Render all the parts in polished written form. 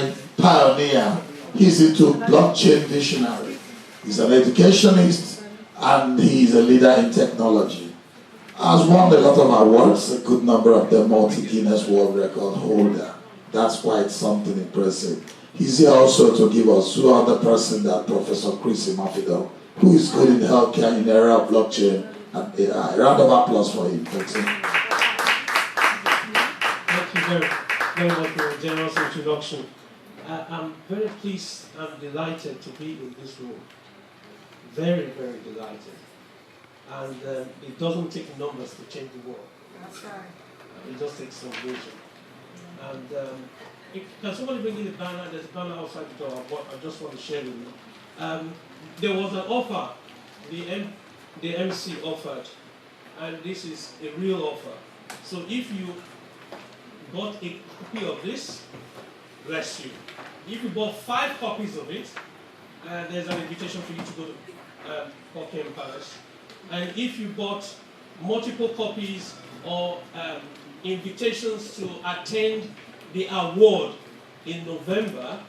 AI pioneer. He's into blockchain dictionary. He's an educationist and he's a leader in technology. Has won a lot of awards, a good number of them multi-Guinness World Record holder. That's quite something impressive. He's here also to give us two other person, that Professor Chris Imafidon, who is good in healthcare in the area of blockchain and AI. A round of applause for him. Thank you. Thank you very much for a generous introduction. I'm very pleased and delighted to be in this room. Very, very delighted. And it doesn't take numbers to change the world. That's right. It just takes some vision. And can somebody bring in the banner? There's a banner outside the door. I just want to share with you. There was an offer, the MC offered, and this is a real offer. So if you bought a copy of this, bless you. If you bought 5 copies of it, there's an invitation for you to go to Buckingham Palace. And if you bought multiple copies or invitations to attend the award in November,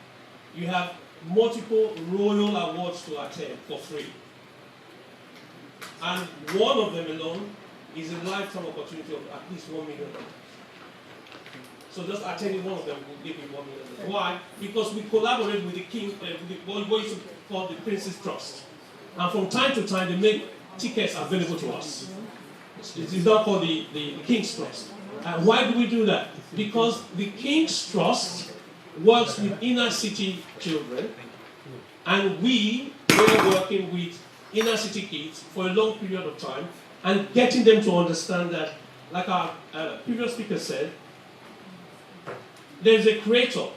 you have multiple royal awards to attend for free. And one of them alone is a lifetime opportunity of at least $1 million. So just attending one of them will give you $1 million. Why? Because we collaborate with the king, what you call the Prince's Trust. And from time to time, they make tickets available to us. It is now called the King's Trust. And why do we do that? Because the King's Trust works with inner city children, and we were working with inner city kids for a long period of time, and getting them to understand that, like our previous speaker said, there's a creator,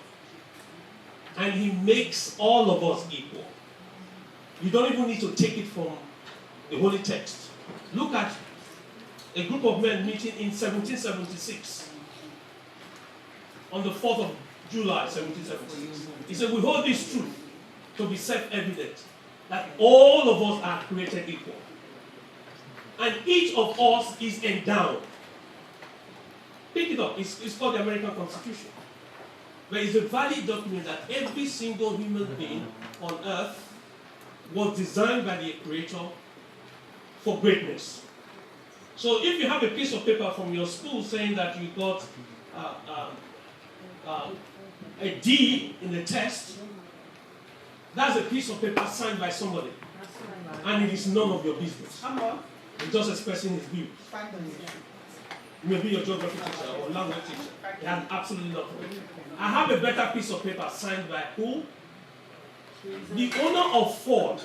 and he makes all of us equal. You don't even need to take it from the holy text. Look at a group of men meeting in 1776, on the 4th of July, 1776. He said, we hold this truth to be self-evident, that all of us are created equal. And each of us is endowed. Pick it up, it's called the American Constitution. But it's a valid document that every single human being on earth was designed by the Creator for greatness. So if you have a piece of paper from your school saying that you got a D in the test, that's a piece of paper signed by somebody. And it is none of your business. It's just expressing his views. Maybe your geography teacher or language teacher. It has absolutely nothing. I have a better piece of paper signed by who? The owner of Ford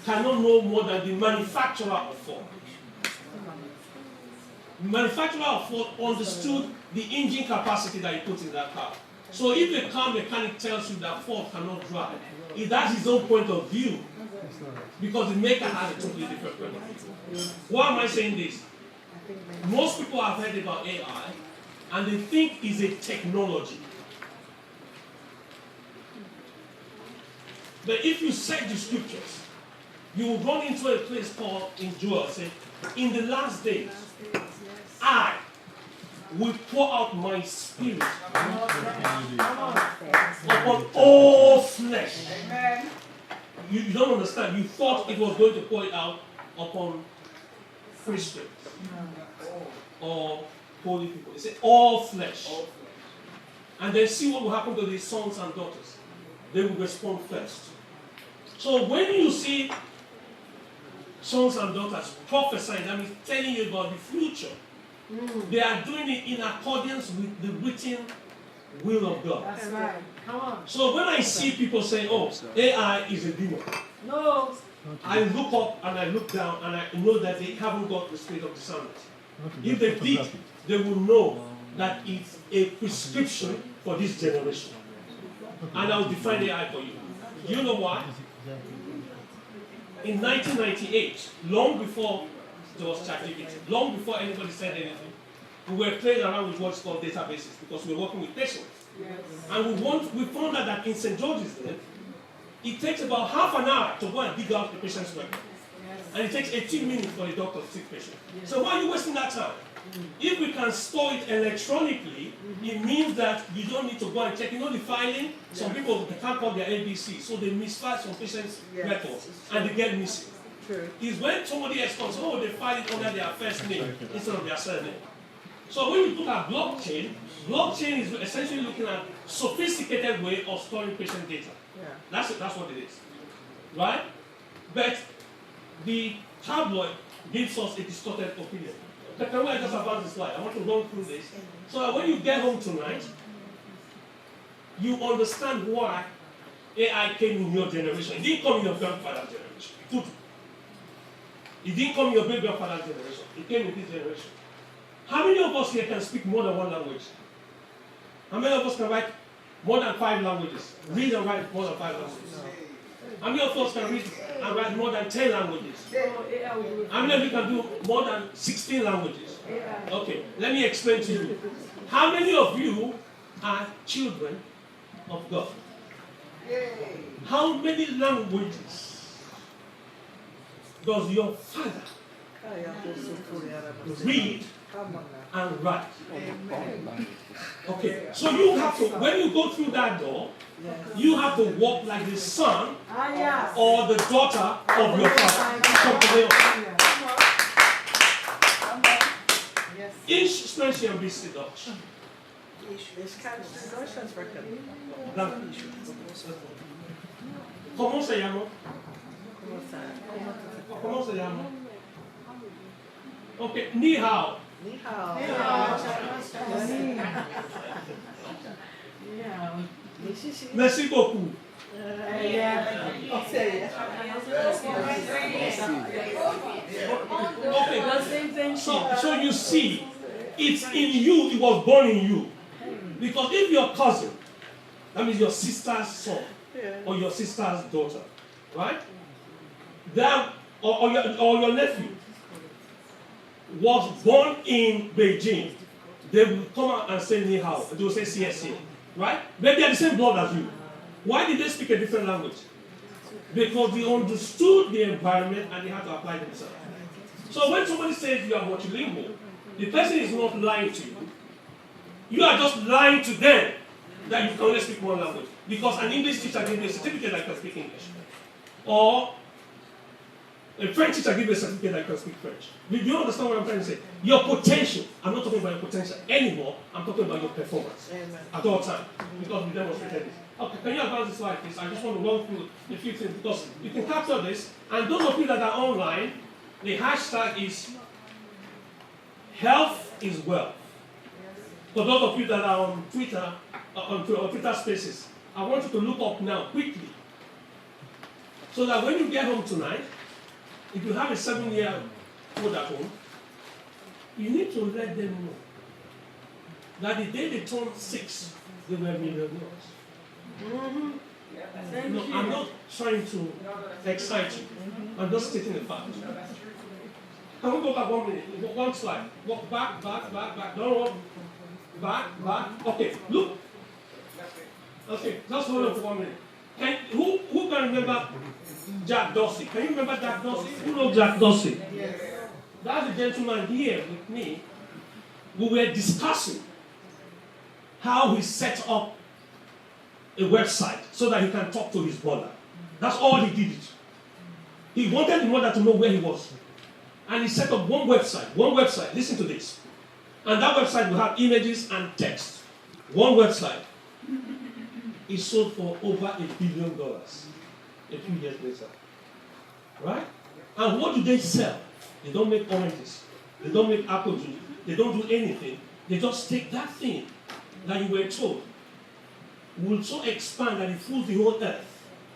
cannot know more than the manufacturer of Ford. The manufacturer of Ford understood the engine capacity that he put in that car. So if the car mechanic tells you that Ford cannot drive, he has his own point of view, because the maker has a totally different point of view. Why am I saying this? Most people have heard about AI, and they think it's a technology. But if you search the scriptures, you will run into a place called in Joel, say, in the last days, I will pour out my spirit upon all flesh. You don't understand. You thought it was going to pour it out upon Christians or holy people. It said all flesh. And then see what will happen to these sons and daughters. They will respond first. So when you see sons and daughters prophesying, that means telling you about the future, they are doing it in accordance with the written will of God. That's right. Come on. So when I see people say, oh, AI is a demon, No. I look up and I look down and I know that they haven't got the spirit of discernment. If they did, they will know that it's a prescription for this generation. And I'll define AI for you. Do you know why? In 1998, long before there was ChatGPT, long before anybody said anything, we were playing around with what's called databases because we were working with patients. Yes. And we found out that in St. George's there, it takes about half an hour to go and dig out the patient's record. Yes. And it takes 18 minutes for the doctor to see the patient. So why are you wasting that time? If we can store it electronically, it means that you don't need to go and check. You know the filing? Some people can't call their ABC, so they misfile some patients' records and they get missing. True. Is when somebody else comes, oh, they file it under their first name instead of their surname. So when we look at blockchain, blockchain is essentially looking at sophisticated way of storing patient data. Yeah. That's what it is, right? But the tabloid gives us a distorted opinion. But can we just advance the slide? I want to run through this. So that when you get home tonight, you understand why AI came in your generation. It didn't come in your grandfather's generation. It couldn't. It didn't come in your great grandfather's generation. It came in this generation. How many of us here can speak more than one language? How many of us can write more than 5 languages? Read and write more than 5 languages? How many of us can read and write more than 10 languages? How many of you can do more than 16 languages? Okay, let me explain to you. How many of you are children of God? How many languages does your father read and write? Okay, so you have to, when you go through that door, you have to walk like the son or the daughter of your father. Ich spreche ein bisschen Deutsch. Ich kann Deutschland sprechen. ¿Cómo se llama? ¿Cómo se llama? Okay, ni hao. Ni hao. Merci beaucoup. Okay, so you see, it's in you, it was born in you. Because if your cousin, that means your sister's son, or your sister's daughter, right? That, or your nephew was born in Beijing, they will come out and say ni hao, they will say CSC, right? But they are the same blood as you. Why did they speak a different language? Because they understood the environment and they had to apply themselves. So when somebody says you are multilingual, the person is not lying to you. You are just lying to them that you can only speak one language. Because an English teacher gives you a certificate that can speak English. Or a French teacher gives you a certificate that can speak French. Do you understand what I'm trying to say? Your potential, I'm not talking about your potential anymore, I'm talking about your performance. At all times. Because we demonstrated this. Okay, can you advance the slide, please? I just want to run through a few things because you can capture this. And those of you that are online, the hashtag is health is wealth. For those of you that are on Twitter, on Twitter Spaces, I want you to look up now quickly. So that when you get home tonight, if you have a 7-year-old at home, you need to let them know that the day they turn 6, they were millionaires. No, I'm not trying to excite you. I'm just stating the fact. Can we go back 1 minute? One slide. Walk back. Don't walk. Back. Okay, look. Okay, just hold on for 1 minute. Who can remember Jack Dorsey? Can you remember Jack Dorsey? Who knows Jack Dorsey? Yes. That's the gentleman here with me. We were discussing how he set up a website so that he can talk to his mother. That's all he did. He wanted the mother to know where he was. And he set up one website, listen to this. And that website will have images and text. One website. It sold for over $1 billion a few years later. Right? And what do they sell? They don't make oranges. They don't make apple juice. They don't do anything. They just take that thing that you were told will so expand that it fools the whole earth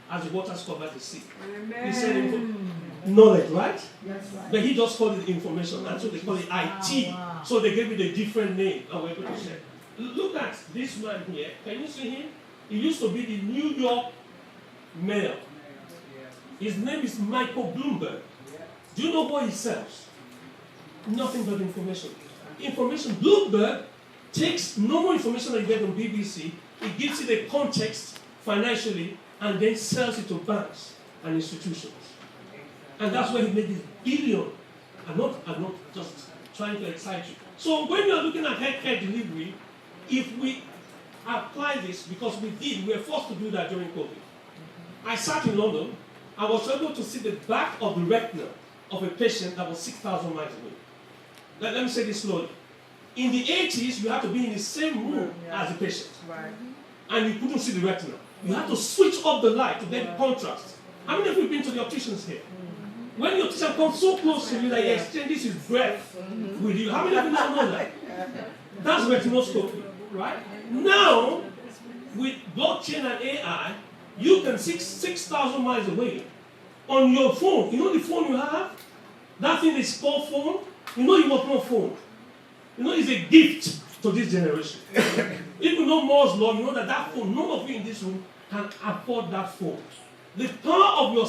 as the waters cover the sea. Amen. He said knowledge, right? That's right? But he just called it information, and so they call it IT. Wow. So they gave it a different name, and we're able to share. Look at this man here. Can you see him? He used to be the New York mayor. His name is Michael Bloomberg. Do you know what he sells? Nothing but information. Information. Bloomberg takes normal information that you get on BBC, it gives it a context financially, and then sells it to banks and institutions. And that's where he made this billion, and not just trying to excite you. So when you're looking at healthcare delivery, if we apply this, because we were forced to do that during COVID. I sat in London, I was able to see the back of the retina of a patient that was 6,000 miles away. Let me say this slowly. In the 80s, you had to be in the same room as the patient. Right. And you couldn't see the retina. You had to switch off the light to get contrast. How many of you have been to the opticians here? When the optician comes so close to you that he exchanges his breath with you, how many of you don't know that? That's retinoscopy, right? Now, with blockchain and AI, you can 6,000 miles away on your phone. You know the phone you have? That thing is called phone. You know it was not phone. You know it's a gift to this generation. If you know Moore's law, you know that phone, none of you in this room can afford that phone. The power of your